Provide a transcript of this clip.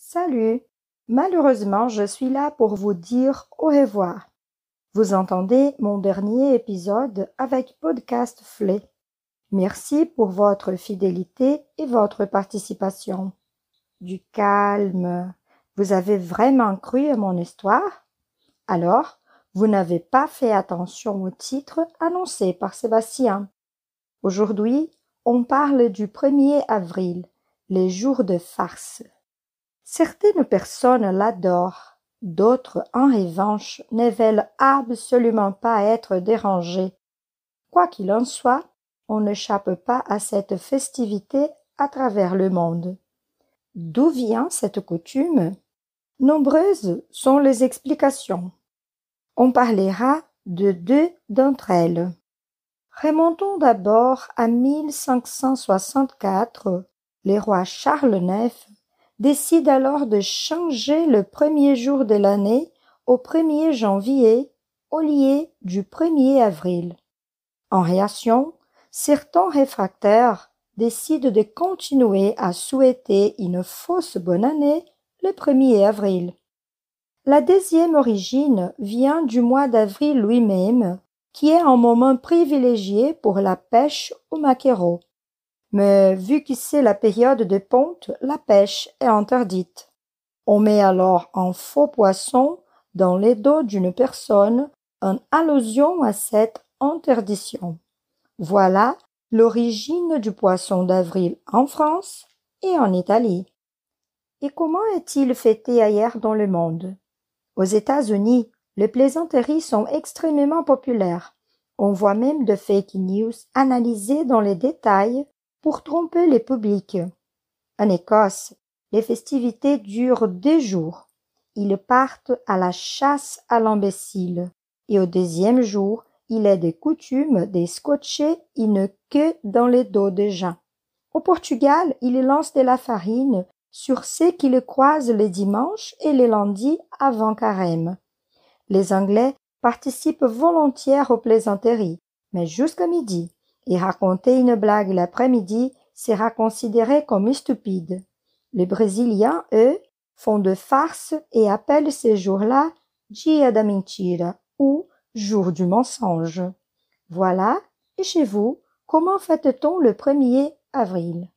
Salut! Malheureusement, je suis là pour vous dire au revoir. Vous entendez mon dernier épisode avec Podcast Flé. Merci pour votre fidélité et votre participation. Du calme. Vous avez vraiment cru à mon histoire? Alors, vous n'avez pas fait attention au titre annoncé par Sébastien. Aujourd'hui, on parle du 1er avril, les jours de farce. Certaines personnes l'adorent, d'autres, en revanche, ne veulent absolument pas être dérangées. Quoi qu'il en soit, on n'échappe pas à cette festivité à travers le monde. D'où vient cette coutume? Nombreuses sont les explications. On parlera de deux d'entre elles. Remontons d'abord à 1564. Le roi Charles IX décide alors de changer le premier jour de l'année au 1er janvier au lieu du 1er avril. En réaction, certains réfractaires décident de continuer à souhaiter une fausse bonne année le 1er avril. La deuxième origine vient du mois d'avril lui-même, qui est un moment privilégié pour la pêche au maquereau. Mais vu que c'est la période de ponte, la pêche est interdite. On met alors un faux poisson dans les dos d'une personne en allusion à cette interdiction. Voilà l'origine du poisson d'avril en France et en Italie. Et comment est-il fêté ailleurs dans le monde? Aux États-Unis, les plaisanteries sont extrêmement populaires. On voit même de fake news analysées dans les détails pour tromper le public. En Écosse, les festivités durent 2 jours. Ils partent à la chasse à l'imbécile. Et au 2e jour, il est de coutume de scotcher une queue dans le dos des gens. Au Portugal, ils lancent de la farine sur ceux qui le croisent les dimanches et les lundis avant carême. Les Anglais participent volontiers aux plaisanteries, mais jusqu'à midi, et raconter une blague l'après-midi sera considéré comme stupide. Les Brésiliens, eux, font de farces et appellent ces jours-là Dia da Mentira ou jour du mensonge. Voilà, et chez vous, comment fête-t-on le 1er avril?